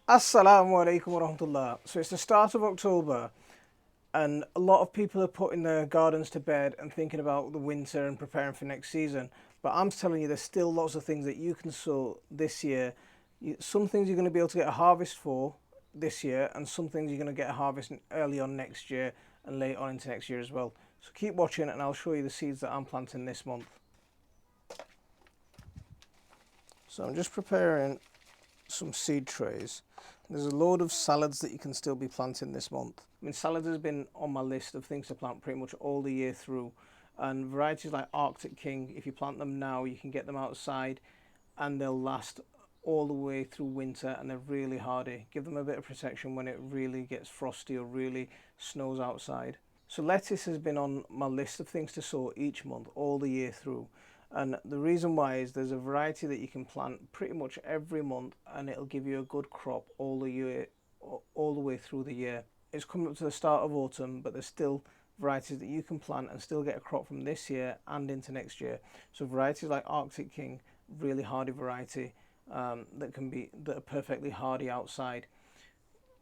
Assalamu alaikum wa rahmatullah. So it's the start of October, and a lot of people are putting their gardens to bed and thinking about the winter and preparing for next season. But I'm telling you, there's still lots of things that you can sow this year. Some things you're going to be able to get a harvest for this year, and some things you're going to get a harvest early on next year and late on into next year as well. So keep watching, and I'll show you the seeds that I'm planting this month. So I'm just preparing some seed trays. There's a load of salads that you can still be planting this month. I mean, salads has been on my list of things to plant pretty much all the year through. And varieties like Arctic King, if you plant them now, you can get them outside and they'll last all the way through winter, and they're really hardy. Give them a bit of protection when it really gets frosty or really snows outside. So lettuce has been on my list of things to sow each month all the year through. And the reason why is there's a variety that you can plant pretty much every month, and it'll give you a good crop all the year, all the way through the year. It's coming up to the start of autumn, but there's still varieties that you can plant and still get a crop from this year and into next year. So varieties like Arctic King, really hardy variety, that are perfectly hardy outside.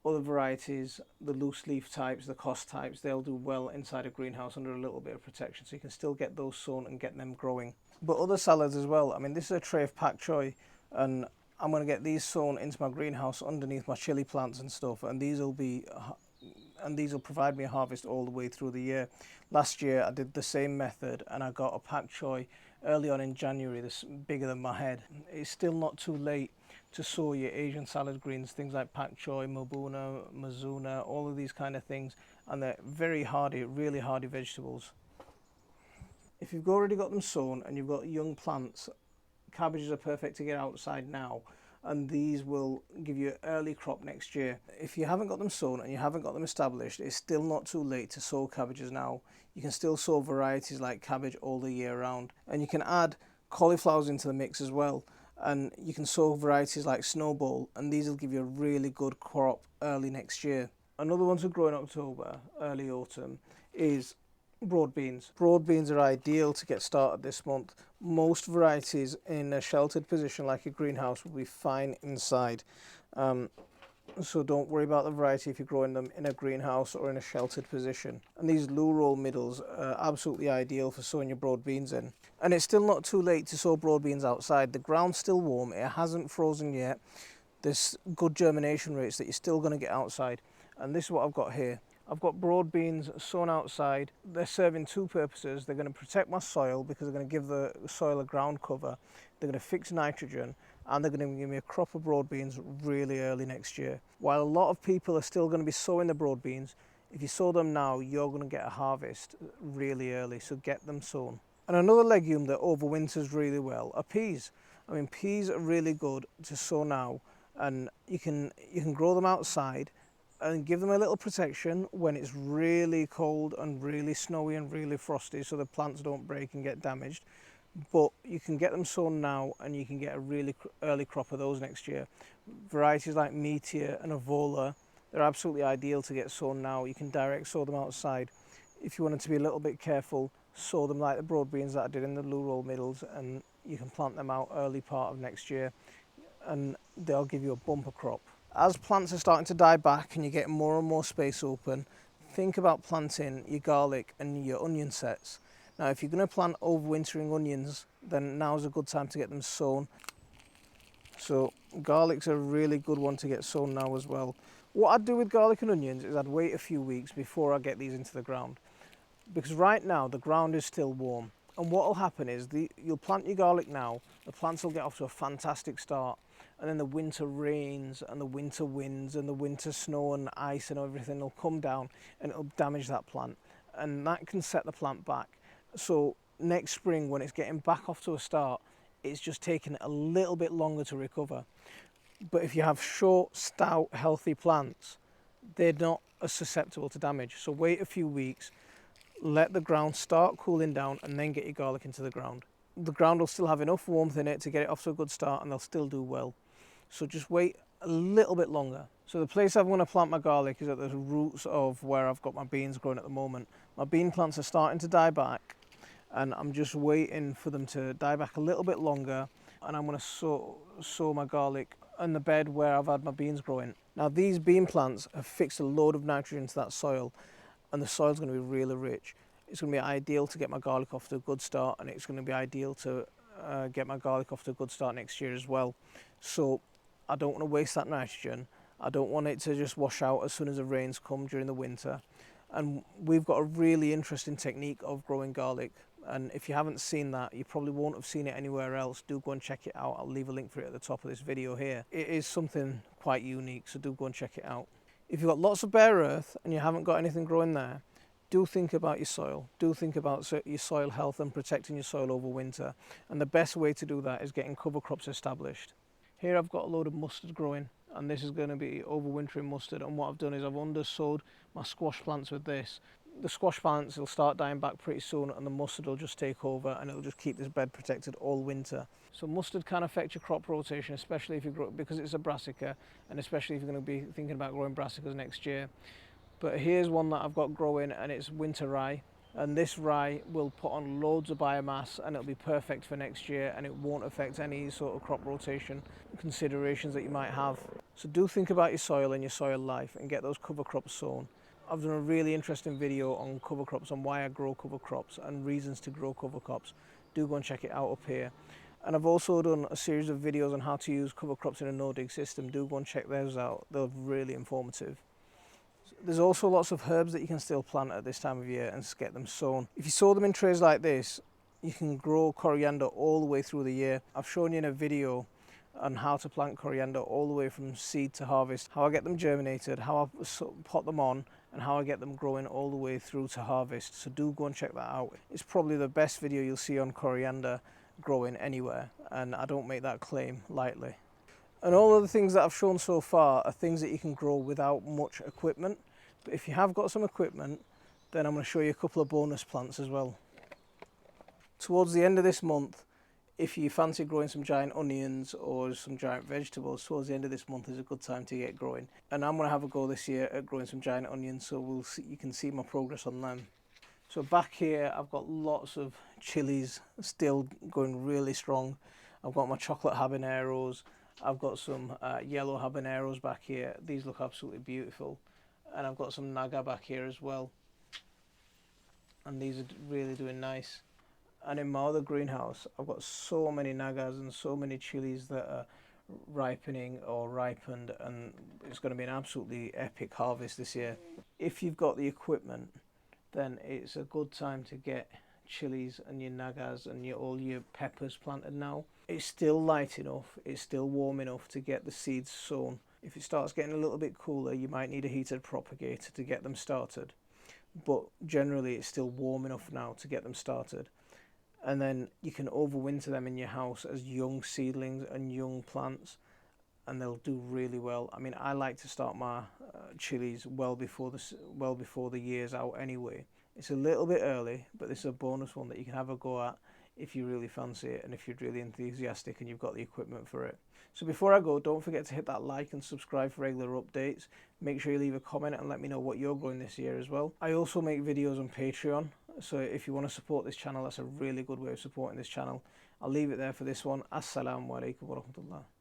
Other varieties, the loose leaf types, the cost types, they'll do well inside a greenhouse under a little bit of protection, so you can still get those sown and get them growing. But other salads as well. I mean, this is a tray of pak choi, and I'm going to get these sown into my greenhouse underneath my chili plants and stuff, and these will provide me a harvest all the way through the year. Last year I did the same method, and I got a pak choi early on in January, this bigger than my head. It's still not too late to sow your Asian salad greens, things like pak choi, mabuna, mazuna, all of these kind of things, and they're very hardy, really hardy vegetables. If you've already got them sown and you've got young plants, cabbages are perfect to get outside now, and these will give you an early crop next year. If you haven't got them sown and you haven't got them established, it's still not too late to sow cabbages now. You can still sow varieties like cabbage all the year round, and you can add cauliflowers into the mix as well, and you can sow varieties like snowball, and these will give you a really good crop early next year. Another one to grow in October, early autumn, is broad beans. Broad beans are ideal to get started this month. Most varieties in a sheltered position like a greenhouse will be fine inside. So don't worry about the variety if you're growing them in a greenhouse or in a sheltered position. And these loo roll middles are absolutely ideal for sowing your broad beans in. And it's still not too late to sow broad beans outside. The ground's still warm, it hasn't frozen yet. There's good germination rates that you're still going to get outside. And this is what I've got here. I've got broad beans sown outside. They're serving two purposes. They're going to protect my soil because they're going to give the soil a ground cover. They're going to fix nitrogen, and they're going to give me a crop of broad beans really early next year. While a lot of people are still going to be sowing the broad beans, if you sow them now, you're going to get a harvest really early, so get them sown. And another legume that overwinters really well are peas. I mean, peas are really good to sow now, and you can grow them outside and give them a little protection when it's really cold and really snowy and really frosty, so the plants don't break and get damaged. But you can get them sown now, and you can get a really early crop of those next year. Varieties like Meteor and Avola, they're absolutely ideal to get sown now. You can direct sow them outside. If you wanted to be a little bit careful, sow them like the broad beans that I did in the loo roll middles, and you can plant them out early part of next year, and they'll give you a bumper crop. As plants are starting to die back and you're getting more and more space open, think about planting your garlic and your onion sets. Now, if you're going to plant overwintering onions, then now's a good time to get them sown. So garlic's a really good one to get sown now as well. What I'd do with garlic and onions is I'd wait a few weeks before I get these into the ground, because right now the ground is still warm. And what will happen is you'll plant your garlic now, the plants will get off to a fantastic start, and then the winter rains and the winter winds and the winter snow and ice and everything will come down, and it'll damage that plant, and that can set the plant back. So next spring, when it's getting back off to a start, it's just taking a little bit longer to recover. But if you have short, stout, healthy plants, they're not as susceptible to damage. So wait a few weeks, let the ground start cooling down, and then get your garlic into the ground. The ground will still have enough warmth in it to get it off to a good start, and they'll still do well. So just wait a little bit longer. So the place I'm going to plant my garlic is at the roots of where I've got my beans growing at the moment. My bean plants are starting to die back, and I'm just waiting for them to die back a little bit longer, and I'm going to sow my garlic and the bed where I've had my beans growing. Now these bean plants have fixed a load of nitrogen to that soil, and the soil's going to be really rich. It's going to be ideal to get my garlic off to a good start, and it's going to be ideal to get my garlic off to a good start next year as well. So I don't want to waste that nitrogen. I don't want it to just wash out as soon as the rains come during the winter. And we've got a really interesting technique of growing garlic, and if you haven't seen that, you probably won't have seen it anywhere else. Do go and check it out. I'll leave a link for it at the top of this video here. It is something quite unique, so do go and check it out. If you've got lots of bare earth and you haven't got anything growing there, do think about your soil. Do think about your soil health and protecting your soil over winter. And the best way to do that is getting cover crops established. Here I've got a load of mustard growing, and this is going to be overwintering mustard, and what I've done is I've undersowed my squash plants with this. The squash plants will start dying back pretty soon, and the mustard will just take over, and it'll just keep this bed protected all winter. So mustard can affect your crop rotation, especially if you grow, because it's a brassica, and especially if you're going to be thinking about growing brassicas next year. But here's one that I've got growing, and it's winter rye. And this rye will put on loads of biomass, and it'll be perfect for next year, and it won't affect any sort of crop rotation considerations that you might have. So do think about your soil and your soil life and get those cover crops sown. I've done a really interesting video on cover crops, on why I grow cover crops and reasons to grow cover crops. Do go and check it out up here. And I've also done a series of videos on how to use cover crops in a no-dig system. Do go and check those out. They're really informative. There's also lots of herbs that you can still plant at this time of year and get them sown. If you sow them in trays like this, you can grow coriander all the way through the year. I've shown you in a video on how to plant coriander all the way from seed to harvest, how I get them germinated, how I pot them on, and how I get them growing all the way through to harvest. So do go and check that out. It's probably the best video you'll see on coriander growing anywhere, and I don't make that claim lightly. And all of the things that I've shown so far are things that you can grow without much equipment. But if you have got some equipment, then I'm going to show you a couple of bonus plants as well. Towards the end of this month, if you fancy growing some giant onions or some giant vegetables, towards the end of this month is a good time to get growing. And I'm going to have a go this year at growing some giant onions, so we'll see, you can see my progress on them. So back here, I've got lots of chilies still going really strong. I've got my chocolate habaneros. I've got some yellow habaneros back here. These look absolutely beautiful. And I've got some naga back here as well. And these are really doing nice. And in my other greenhouse, I've got so many nagas and so many chilies that are ripening or ripened, and it's going to be an absolutely epic harvest this year. If you've got the equipment, then it's a good time to get chilies and your nagas and all your peppers planted now. It's still light enough, it's still warm enough to get the seeds sown. If it starts getting a little bit cooler, you might need a heated propagator to get them started. But generally it's still warm enough now to get them started. And then you can overwinter them in your house as young seedlings and young plants, and they'll do really well. I mean, I like to start my chilies well before the year's out anyway. It's a little bit early, but this is a bonus one that you can have a go at if you really fancy it and if you're really enthusiastic and you've got the equipment for it. So before I go, don't forget to hit that like and subscribe for regular updates. Make sure you leave a comment and let me know what you're growing this year as well. I also make videos on Patreon, so if you want to support this channel, that's a really good way of supporting this channel. I'll leave it there for this one. Assalamu alaikum wa rahmatullah.